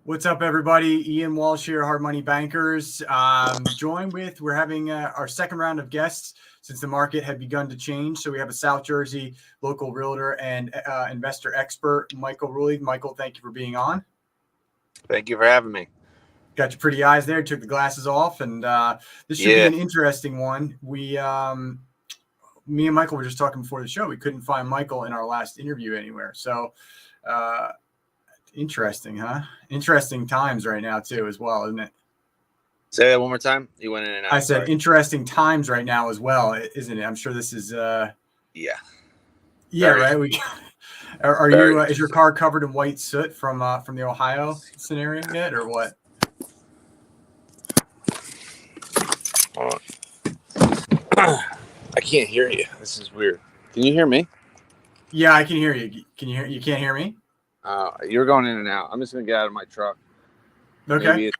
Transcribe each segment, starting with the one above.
What's up, everybody? Ian Walsh here, Hard Money Bankers. We're having our second round of guests since the market had begun to change. So we have a South Jersey local realtor and investor expert, Michael Ruehle. Michael, thank you for being on. Thank you for having me. Got your pretty eyes there. Took the glasses off, and this should be an interesting one. Me and Michael were just talking before the show. We couldn't find Michael in our last interview anywhere. So interesting, huh? Interesting times right now too, as well, isn't it? Say that one more time. You went in and out. I said interesting times right now as well, isn't it? I'm sure this is yeah, right. Are you is your car covered in white soot from the Ohio scenario yet, or what? I can't hear you. This is weird. Can you hear me? Yeah, I can hear you. You can't hear me? You're going in and out. I'm just gonna get out of my truck. Okay.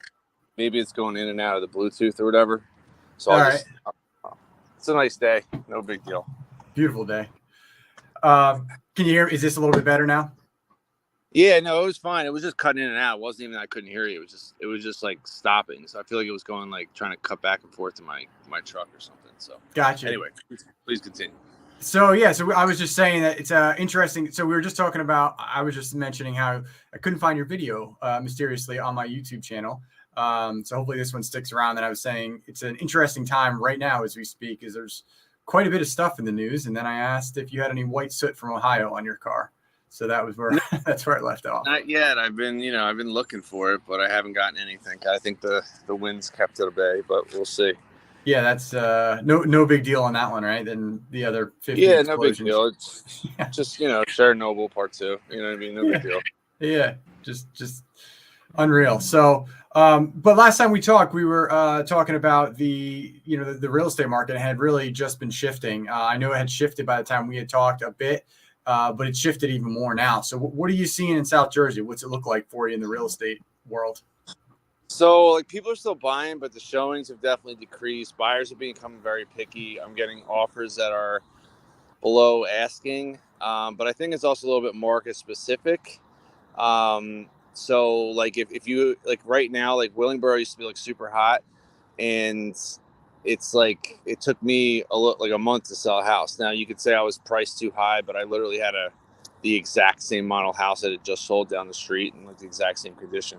Maybe it's going in and out of the Bluetooth or whatever. So it's a nice day. No big deal. Beautiful day. Can you hear? Is this a little bit better now? Yeah, no, it was fine. It was just cutting in and out. It wasn't even that I couldn't hear you. It was just like stopping. So I feel like it was going like trying to cut back and forth to my truck or something. So gotcha. Anyway, please continue. So I was just saying that it's interesting. So we were just talking about. I was just mentioning how I couldn't find your video mysteriously on my YouTube channel. So hopefully this one sticks around. And I was saying it's an interesting time right now as we speak, because there's quite a bit of stuff in the news. And then I asked if you had any white soot from Ohio on your car. So that was where that's where I left off. Not yet. I've been looking for it, but I haven't gotten anything. I think the wind's kept it at bay, but we'll see. Yeah, that's no big deal on that one, right? Then the other 50 explosions. No big deal. It's just Chernobyl part 2. You know what I mean? No big deal. Yeah, just unreal. So, but last time we talked, we were talking about the real estate market had really just been shifting. I know it had shifted by the time we had talked a bit, but it's shifted even more now. So, what are you seeing in South Jersey? What's it look like for you in the real estate world? So, like, people are still buying, but the showings have definitely decreased. Buyers are becoming very picky. I'm getting offers that are below asking, but I think it's also a little bit market specific. So, like, if you, like, right now, like, Willingboro used to be, like, super hot, and it's, like, it took me a month to sell a house. Now, you could say I was priced too high, but I literally had the exact same model house that had just sold down the street in, like, the exact same condition.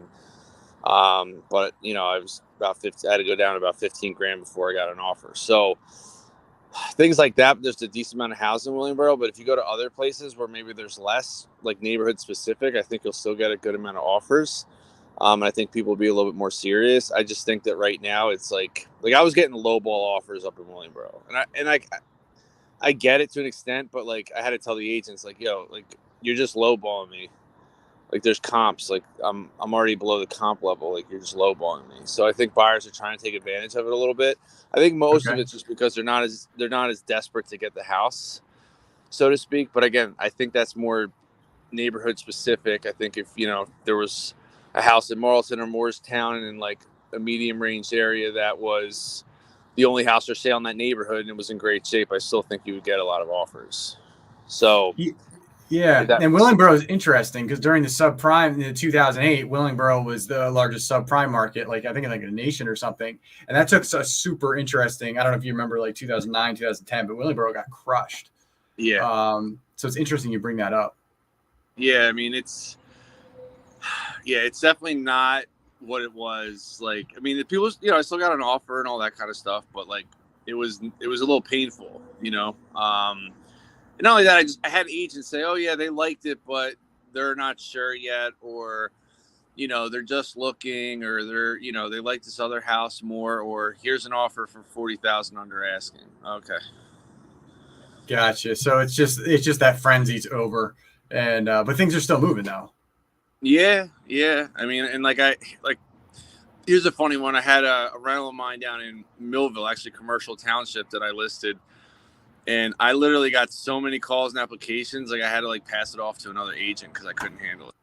But I was about 50. I had to go down about 15 grand before I got an offer. So things like that. There's a decent amount of housing in Willingboro, but if you go to other places where maybe there's less, like neighborhood specific, I think you'll still get a good amount of offers. I think people will be a little bit more serious. I just think that right now it's like I was getting lowball offers up in Willingboro, and I get it to an extent, but like I had to tell the agents, like, yo, like, you're just lowballing me. Like, there's comps, like I'm already below the comp level. Like, you're just lowballing me. So I think buyers are trying to take advantage of it a little bit. I think most of it's just because they're not as desperate to get the house, so to speak. But again, I think that's more neighborhood specific. I think if there was a house in Marlton or Moorestown and in like a medium range area that was the only house for sale in that neighborhood and it was in great shape, I still think you would get a lot of offers. So yeah, and Willingboro is interesting because during the subprime in 2008, Willingboro was the largest subprime market, like I think in like the nation or something. And that took a super interesting. I don't know if you remember like 2009, 2010, but Willingboro got crushed. Yeah. So it's interesting you bring that up. Yeah, I mean it's definitely not what it was. Like, I mean, the people, I still got an offer and all that kind of stuff, but like it was a little painful, And not only that, I had agents say, "Oh yeah, they liked it, but they're not sure yet," or, they're just looking, or they like this other house more, or here's an offer for $40,000 under asking. Okay, gotcha. So it's just that frenzy's over, and but things are still moving now. Yeah. I mean, and here's a funny one. I had a rental of mine down in Millville, actually Commercial Township, that I listed. And I literally got so many calls and applications, like I had to like pass it off to another agent because I couldn't handle it.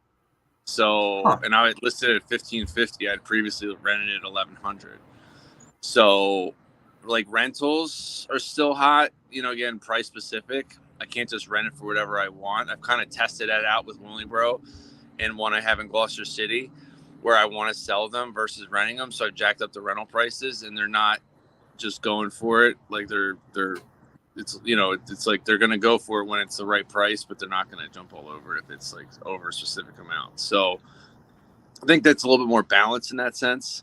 So, and I had listed it at $1,550. I'd previously rented it at $1,100. So, like, rentals are still hot. Again, price specific. I can't just rent it for whatever I want. I've kind of tested that out with Willingboro and one I have in Gloucester City. where I want to sell them versus renting them. So I've jacked up the rental prices, and they're not just going for it. Like it's, you know, it's like they're going to go for it when it's the right price, but they're not going to jump all over it if it's like over a specific amount. So I think that's a little bit more balanced in that sense.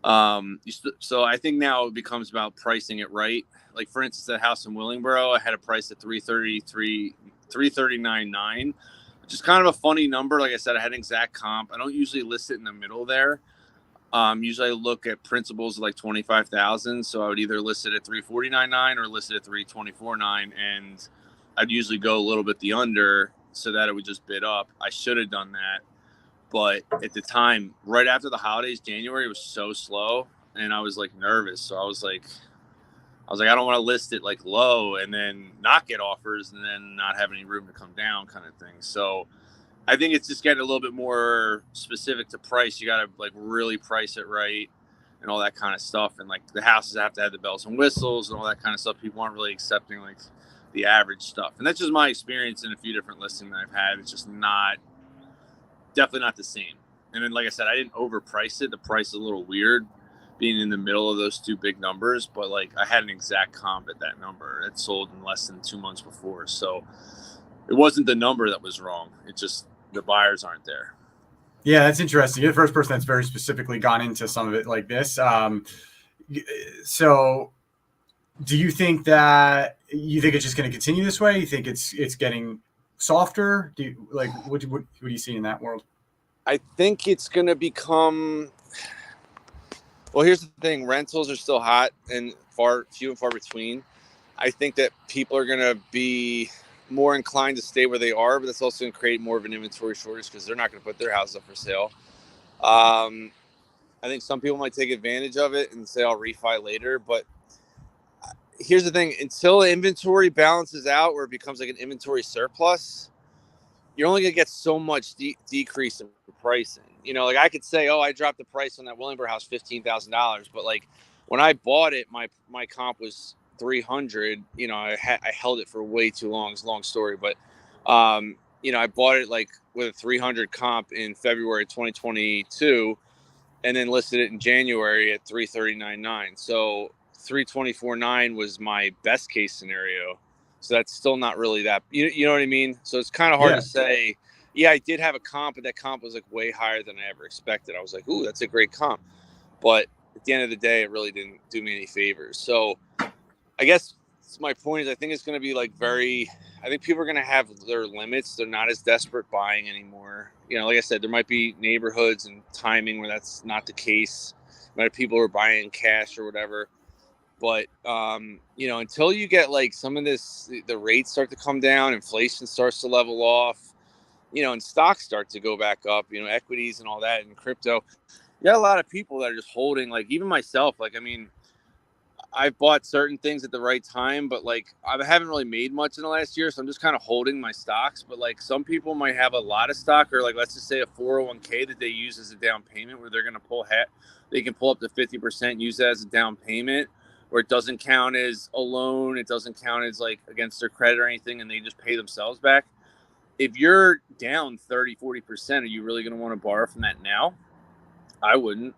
So I think now it becomes about pricing it right. Like for instance, that house in Willingboro, I had a price at 339.9, which is kind of a funny number. Like I said, I had an exact comp. I don't usually list it in the middle there. Usually I look at principals of like 25,000. So I would either list it at 349.9 or list it at 324.9, and I'd usually go a little bit the under so that it would just bid up. I should have done that. But at the time, right after the holidays, January was so slow, and I was like nervous. So I was like, I don't want to list it like low and then not get offers and then not have any room to come down, kind of thing. So I think it's just getting a little bit more specific to price. You got to like really price it right and all that kind of stuff. And like the houses have to have the bells and whistles and all that kind of stuff. People aren't really accepting like the average stuff. And that's just my experience in a few different listings that I've had. It's just definitely not the same. And then, like I said, I didn't overprice it. The price is a little weird being in the middle of those two big numbers, but like I had an exact comp at that number. It sold in less than 2 months before. So it wasn't the number that was wrong. It just, the buyers aren't there. Yeah, that's interesting. You're the first person that's very specifically gone into some of it like this. So do you think it's just going to continue this way? You think it's getting softer? Do you like what do you see in that world? I think it's going to become, well, here's the thing. Rentals are still hot and few and far between. I think that people are going to be more inclined to stay where they are, but that's also going to create more of an inventory shortage because they're not going to put their house up for sale. I think some people might take advantage of it and say, I'll refi later. But here's the thing. Until inventory balances out where it becomes like an inventory surplus, you're only going to get so much decrease in pricing. You know, like I could say, oh, I dropped the price on that Willingboro house $15,000. But like when I bought it, my comp was 300. You know, I held it for way too long. It's a long story. But, you know, I bought it like with a 300 comp in February 2022 and then listed it in January at 339.9. So 324.9 was my best case scenario. So that's still not really that, you know what I mean? So it's kind of hard to say. Yeah, I did have a comp, but that comp was like way higher than I ever expected. I was like, ooh, that's a great comp. But at the end of the day, it really didn't do me any favors. So I guess my point is I think it's going to be like I think people are going to have their limits. They're not as desperate buying anymore. You know, like I said, there might be neighborhoods and timing where that's not the case. Might have people who are buying cash or whatever. But, you know, until you get like some of this, the rates start to come down, inflation starts to level off, you know, and stocks start to go back up, you know, equities and all that and crypto. You got a lot of people that are just holding, like even myself, like, I mean, I've bought certain things at the right time, but like I haven't really made much in the last year. So I'm just kind of holding my stocks. But like some people might have a lot of stock or like, let's just say a 401k that they use as a down payment where they're going to they can pull up to 50%, use that as a down payment, where it doesn't count as a loan. It doesn't count as like against their credit or anything. And they just pay themselves back. If you're down 30-40%, are you really going to want to borrow from that now? I wouldn't.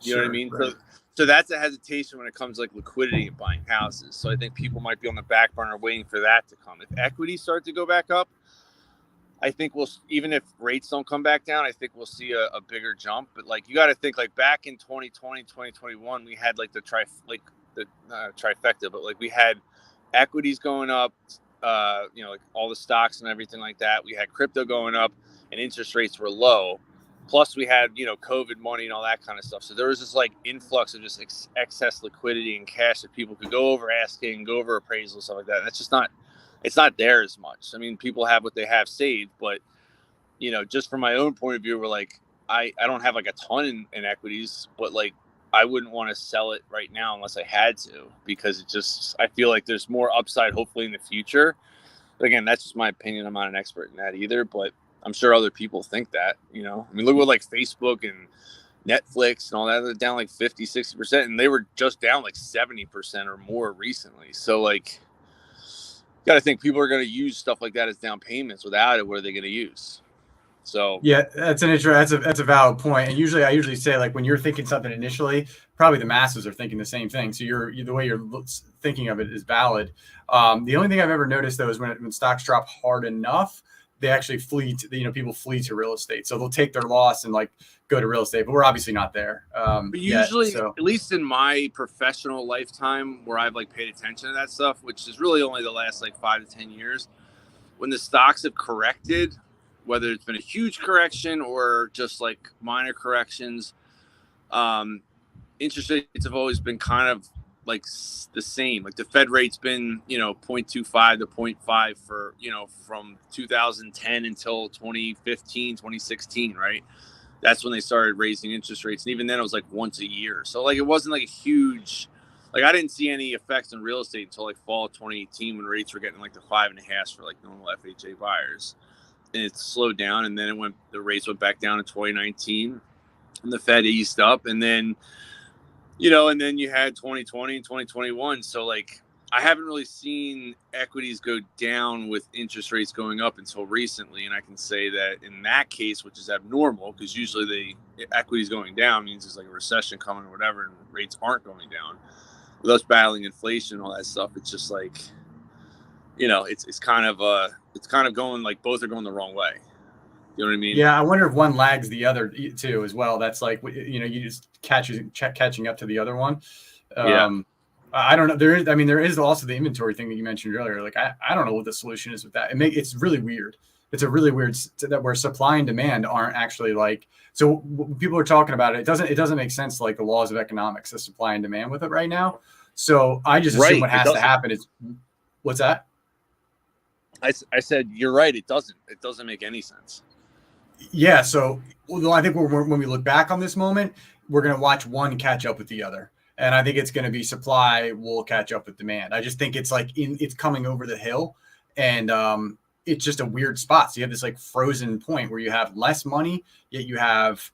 You know what I mean? Right. So that's a hesitation when it comes to like liquidity and buying houses. So I think people might be on the back burner waiting for that to come. If equities start to go back up, I think even if rates don't come back down, I think we'll see a bigger jump. But like you got to think like back in 2020, 2021, we had like the trifecta, but like we had equities going up, you know, like all the stocks and everything like that. We had crypto going up and interest rates were low. Plus we had, you know, COVID money and all that kind of stuff. So there was this like influx of just excess liquidity and cash that people could go over asking, go over appraisal, stuff like that. And that's just it's not there as much. I mean, people have what they have saved, but you know, just from my own point of view, we're like, I don't have like a ton in equities, but like, I wouldn't want to sell it right now unless I had to, because I feel like there's more upside, hopefully in the future. But again, that's just my opinion. I'm not an expert in that either, but I'm sure other people think that, you know, I mean, look at like Facebook and Netflix and all that, they're down like 50-60%, and they were just down like 70% or more recently. So like, you got to think people are going to use stuff like that as down payments. Without it, what are they going to use? So yeah, that's a valid point. And I usually say, like, when you're thinking something initially, probably the masses are thinking the same thing. So the way you're thinking of it is valid. The only thing I've ever noticed though is when stocks drop hard enough, they actually flee to, people flee to real estate. So they'll take their loss and like go to real estate, but we're obviously not there but yet. usually, So at least in my professional lifetime, where I've like paid attention to that stuff, which is really only the last like 5 to 10 years, when the stocks have corrected, whether it's been a huge correction or just like minor corrections, interest rates have always been kind of like the same. Like the Fed rate's been, 0.25 to zero point 0.5 for, from 2010 until 2015, 2016, right? That's when they started raising interest rates. And even then it was like once a year. So like it wasn't like a huge, like I didn't see any effects in real estate until like fall of 2018 when rates were getting like the 5.5 for like normal FHA buyers. And it slowed down, and then the rates went back down in 2019 and the Fed eased up, and then and then you had 2020 and 2021. So like I haven't really seen equities go down with interest rates going up until recently, and I can say that in that case, which is abnormal because usually the equities going down means there's like a recession coming or whatever, and rates aren't going down. With us battling inflation and all that stuff, it's just like it's kind of going like both are going the wrong way. You know what I mean? yeah, I wonder if one lags the other too as well. That's like, you just catching up to the other one. Yeah. I don't know. There is also the inventory thing that you mentioned earlier. Like, I don't know what the solution is with that. It's really weird. It's a really weird that where supply and demand aren't actually like, so when people are talking about it. It doesn't make sense. Like the laws of economics, the supply and demand with it right now. So I just assume what has to happen is, what's that? I said, you're right. It doesn't make any sense. Yeah. So I think when we look back on this moment, we're going to watch one catch up with the other. And I think it's going to be supply will catch up with demand. I just think it's like it's coming over the hill, and it's just a weird spot. So you have this like frozen point where you have less money, yet you have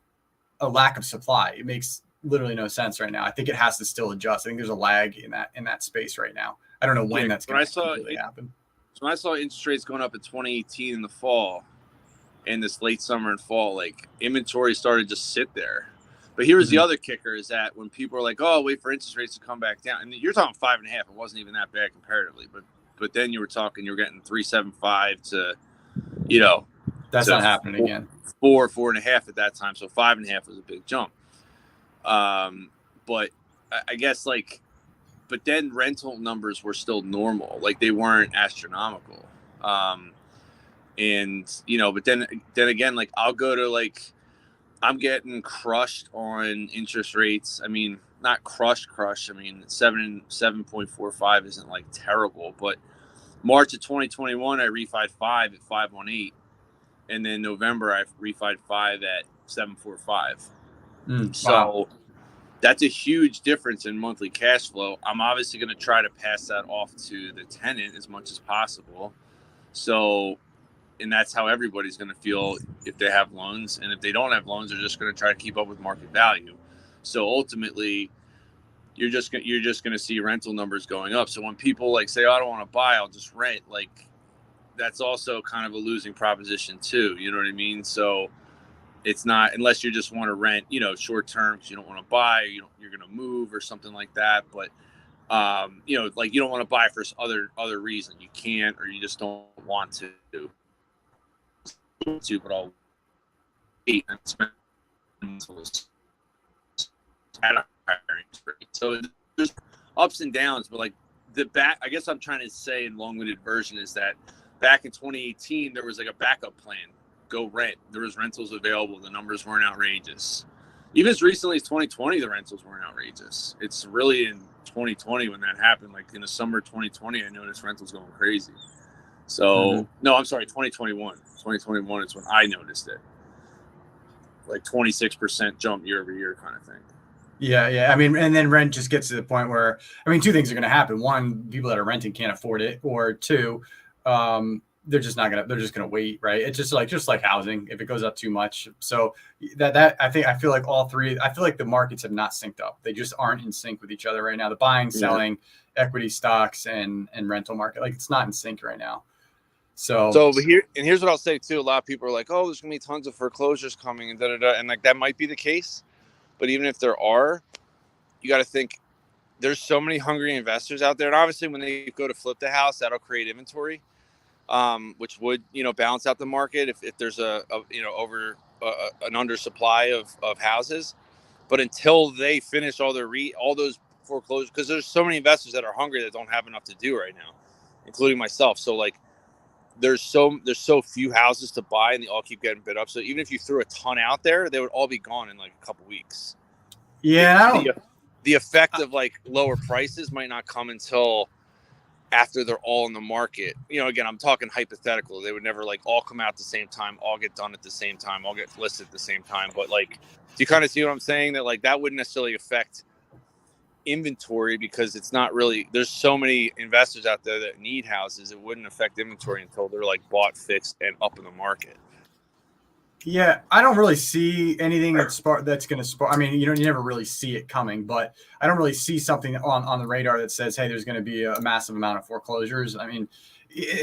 a lack of supply. It makes literally no sense right now. I think it has to still adjust. I think there's a lag in that space right now. I don't know when that's going to completely happen. So when I saw interest rates going up in 2018 in the fall, and this late summer and fall, like inventory started to just sit there. But here's the other kicker is that when people are like, oh, wait for interest rates to come back down, and you're talking 5.5, it wasn't even that bad comparatively, but then you were getting 3.75 to, that's not happening again. 4.5 at that time. So 5.5 was a big jump. But I guess but then rental numbers were still normal. Like they weren't astronomical. And but then again, like I'll go to I'm getting crushed on interest rates. I mean, not crushed. I mean, 7.45 isn't like terrible, but March of 2021, I refied 5 at 5.18, and then November I refied 5 at 7.45. So that's a huge difference in monthly cash flow. I'm obviously going to try to pass that off to the tenant as much as possible. So. And that's how everybody's going to feel if they have loans. And if they don't have loans, they're just going to try to keep up with market value. So ultimately, you're just going to see rental numbers going up. So when people say, oh, I don't want to buy, I'll just rent. That's also kind of a losing proposition too. You know what I mean? So it's not, unless you just want to rent, short term, because you don't want to buy, you're going to move or something like that. But you don't want to buy for other reason. You can't, or you just don't want to. But I'll wait and spend so there's ups and downs, but I guess I'm trying to say in long-winded version is that back in 2018 there was a backup plan. Go rent. There was rentals available. The numbers weren't outrageous. Even as recently as 2020, the rentals weren't outrageous. It's really in 2020 when that happened. In the summer of 2020, I noticed rentals going crazy. So, no, I'm sorry, 2021. 2021 is when I noticed it. 26% jump year over year kind of thing. Yeah. I mean, and then rent just gets to the point where, two things are going to happen. One, people that are renting can't afford it. Or two, they're just going to wait, right? It's just like housing if it goes up too much. So I feel like all three, I feel like the markets have not synced up. They just aren't in sync with each other right now. The buying, selling, equity, stocks, and rental market, it's not in sync right now. So So, but here's what I'll say too. A lot of people are like, "Oh, there's gonna be tons of foreclosures coming," and da da da. And like that might be the case, but even if there are, you got to think there's so many hungry investors out there. And obviously, when they go to flip the house, that'll create inventory, which would balance out the market if there's a over an undersupply of houses. But until they finish all those foreclosures, because there's so many investors that are hungry that don't have enough to do right now, including myself. So like there's so few houses to buy, and they all keep getting bid up. So even if you threw a ton out there, they would all be gone in like a couple weeks. yeah, I don't. The effect of like lower prices might not come until after they're all in the market. Again, I'm talking hypothetical. They would never like all come out at the same time, all get done at the same time, all get listed at the same time. But like, do you kind of see what I'm saying? That like that wouldn't necessarily affect inventory because it's not really, there's so many investors out there that need houses. It wouldn't affect inventory until they're like bought, fixed, and up in the market. Yeah, I don't really see anything that's going to spark. I mean, you never really see it coming, but I don't really see something on the radar that says, "Hey, there's going to be a massive amount of foreclosures." I mean,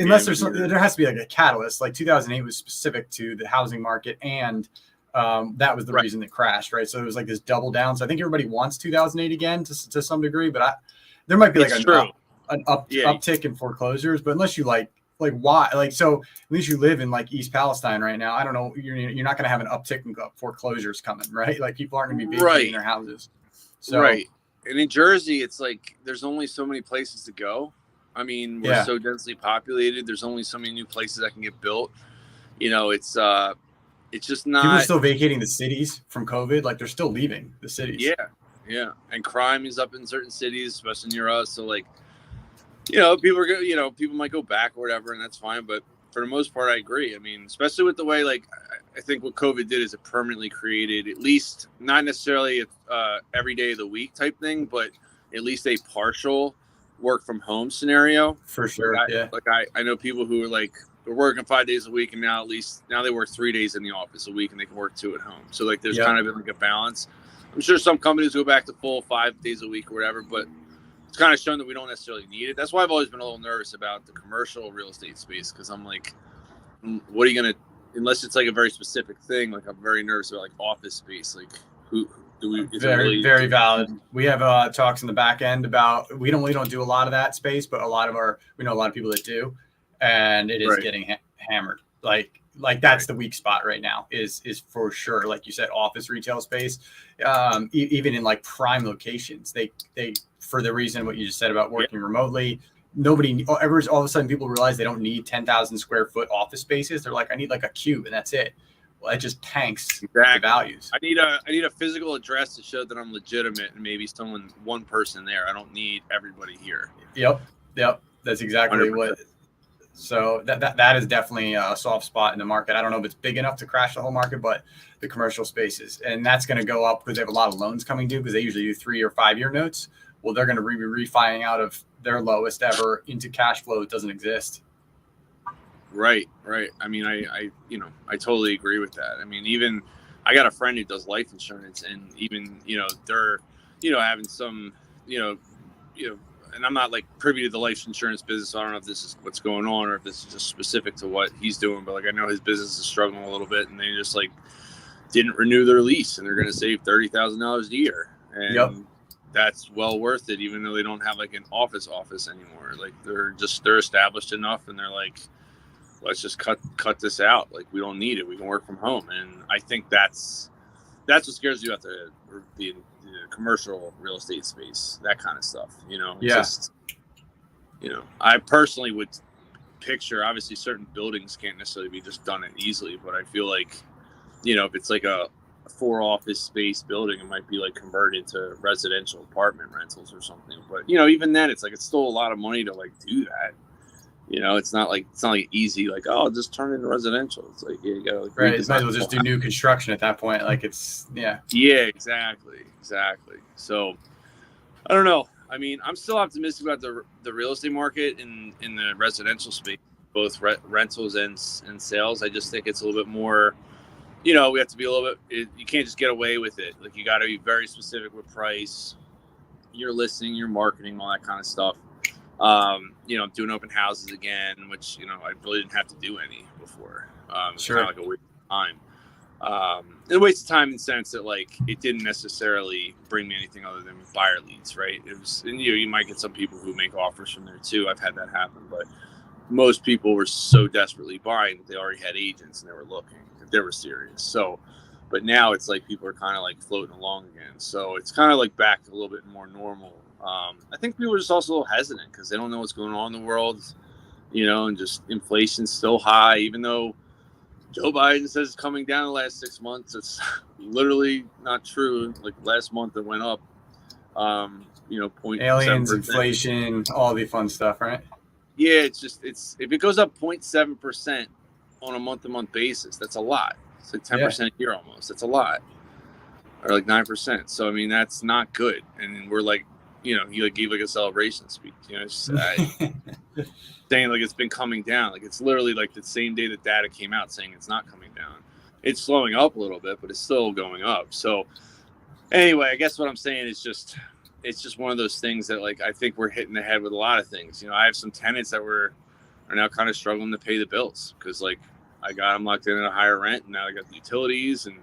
unless there has to be like a catalyst. Like 2008 was specific to the housing market, and that was the reason it crashed, right? So it was like this double down. So I think everybody wants 2008 again to some degree, but there might be like an uptick in foreclosures, but unless you like why, like, so at least you live in like East Palestine right now. I don't know, you're not going to have an uptick in foreclosures coming, right? Like people aren't going to be vacating their houses. So right. And in Jersey, it's like there's only so many places to go. I mean, we're so densely populated. There's only so many new places that can get built. It's just not. People are still vacating the cities from COVID. Like they're still leaving the cities. Yeah. And crime is up in certain cities, especially near us. So like, people are people might go back or whatever, and that's fine. But for the most part, I agree. I mean, especially with the way, like, I think what COVID did is it permanently created, at least not necessarily every day of the week type thing, but at least a partial work from home scenario. For sure. I know people who are like, they're working 5 days a week, and now they work 3 days in the office a week, and they can work 2 at home. So like, there's kind of been like a balance. I'm sure some companies go back to full 5 days a week or whatever, but it's kind of shown that we don't necessarily need it. That's why I've always been a little nervous about the commercial real estate space, because I'm like, what are you gonna, unless it's like a very specific thing, like I'm very nervous about like office space. Like who do we? Very valid. We have talks in the back end about we don't do a lot of that space, but we know a lot of people that do, and it is getting hammered. Like that's the weak spot right now is for sure. Like you said, office retail space, even in like prime locations, they for the reason what you just said about working remotely, all of a sudden people realize they don't need 10,000 square foot office spaces. They're like, I need like a cube and that's it. Well, it just tanks the values. I need a physical address to show that I'm legitimate and maybe one person there. I don't need everybody here. Yep. That's exactly 100%. What. So that is definitely a soft spot in the market. I don't know if it's big enough to crash the whole market, but the commercial spaces, and that's going to go up because they have a lot of loans coming due because they usually do 3 or 5 year notes. Well, they're going to be refining out of their lowest ever into cash flow that doesn't exist. Right. I mean, I totally agree with that. I mean, even I got a friend who does life insurance, and even they're having some and I'm not like privy to the life insurance business. So I don't know if this is what's going on or if this is just specific to what he's doing, but like I know his business is struggling a little bit, and they just like didn't renew their lease, and they're going to save $30,000 a year, and that's well worth it, even though they don't have like an office anymore. Like they're established enough, and they're like, let's just cut this out. Like we don't need it. We can work from home, and I think that's what scares you about the commercial real estate space, that kind of stuff. I personally would picture, obviously certain buildings can't necessarily be just done easily, but I feel like if it's like a 4 office space building, it might be like converted to residential apartment rentals or something. But even then, it's still a lot of money to like do that. It's not like easy, like, oh, just turn it into residential. It's like, you gotta like, right. Might as well just do new construction at that point. Like it's exactly. So I don't know. I mean, I'm still optimistic about the real estate market in the residential space, both rentals and sales. I just think it's a little bit more, we have to be a little bit, you can't just get away with it. Like you got to be very specific with price, your listing, your marketing, all that kind of stuff. You know, I'm doing open houses again, which, you know, I really didn't have to do any before. It's Sure. kind of like a waste of time. A waste of time in the sense that, like, it didn't necessarily bring me anything other than buyer leads, right? It was, and you might get some people who make offers from there too. I've had that happen, but most people were so desperately buying that they already had agents and they were looking, if they were serious. So, but now it's like people are kind of like floating along again. So it's kind of like back a little bit more normal. I think people are just also a little hesitant because they don't know what's going on in the world, you know, and just inflation's still high, even though Joe Biden says it's coming down the last 6 months. It's literally not true. Like last month it went up, you know, 0.7%. Aliens, inflation, all the fun stuff, right? Yeah, it's if it goes up 0.7% on a month-to-month basis, that's a lot. It's like 10% a year almost. That's a lot. Or like 9%. So I mean that's not good. And we're like, you know, he like gave like a celebration speech. You know, just, saying like it's been coming down. Like it's literally like the same day that data came out saying it's not coming down. It's slowing up a little bit, but it's still going up. So anyway, I guess what I'm saying is just it's just one of those things that, like, I think we're hitting the head with a lot of things. You know, I have some tenants that are now kind of struggling to pay the bills because, like, I got them locked in at a higher rent, and now I got the utilities, and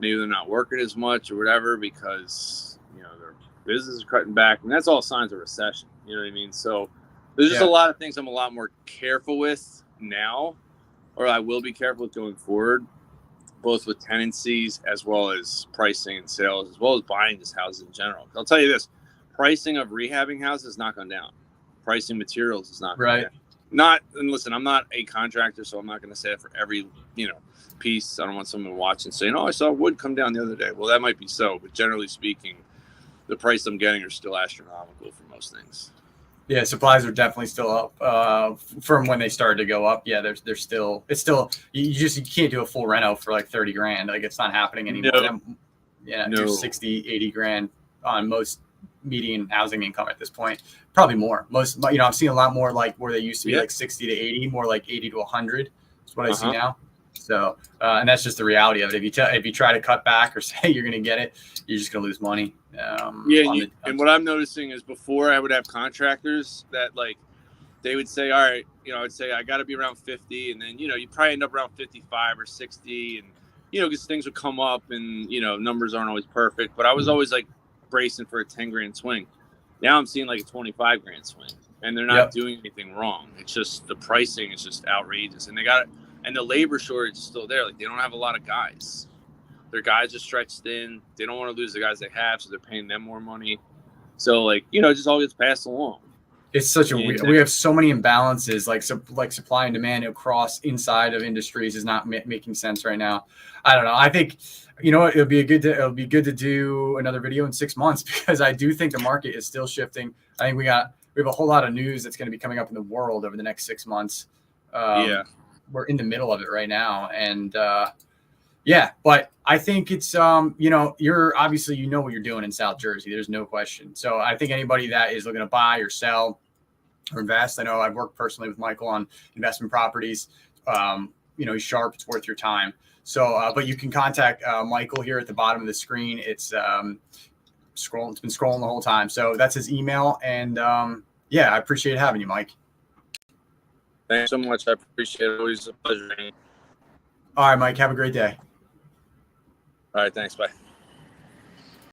maybe they're not working as much or whatever because, you know, their business is cutting back, and that's all signs of recession. You know what I mean? So there's just a lot of things I'm a lot more careful with now, or I will be careful with going forward, both with tenancies as well as pricing and sales, as well as buying this house in general. I'll tell you this, pricing of rehabbing houses has not gone down. Pricing materials is not gone down. And listen, I'm not a contractor, so I'm not going to say it for every, you know, piece. I don't want someone watching saying, oh, I saw wood come down the other day. Well, that might be so, but generally speaking, the price I'm getting are still astronomical for most things. Yeah, supplies are definitely still up from when they started to go up. Yeah, they're still, it's still, you can't do a full reno for like 30 grand. Like it's not happening anymore. Do 60, 80 grand on most median housing income at this point. Probably more. Most, you know, I'm seeing a lot more like where they used to be like 60 to 80, more like 80 to 100 is what I see now. So, and that's just the reality of it. If you try to cut back or say you're going to get it, you're just going to lose money. And what I'm noticing is before I would have contractors that, like, they would say, all right, you know, I'd say I got to be around 50, and then, you know, you probably end up around 55 or 60, and, you know, because things would come up and, you know, numbers aren't always perfect, but I was always like bracing for a 10 grand swing. Now I'm seeing like a 25 grand swing, and they're not doing anything wrong. It's just the pricing is just outrageous, and and the labor shortage is still there. Like, they don't have a lot of guys. Their guys are stretched thin. They don't want to lose the guys they have, so they're paying them more money. So, like, you know, it just all gets passed along. It's such we have so many imbalances, like supply and demand across inside of industries is not making sense right now. I don't know. I think, you know what, it'll be good to do another video in 6 months because I do think the market is still shifting. I think we have a whole lot of news that's going to be coming up in the world over the next 6 months. We're in the middle of it right now, and but I think it's you know, you're obviously, you know what you're doing in South Jersey. There's no question. So I think anybody that is looking to buy or sell or invest, I know I've worked personally with Michael on investment properties. You know, he's sharp. It's worth your time. So, but you can contact Michael here at the bottom of the screen. It's scrolling. It's been scrolling the whole time. So that's his email. And I appreciate having you, Mike. Thanks so much. I appreciate it. Always a pleasure. All right, Mike. Have a great day. All right. Thanks. Bye.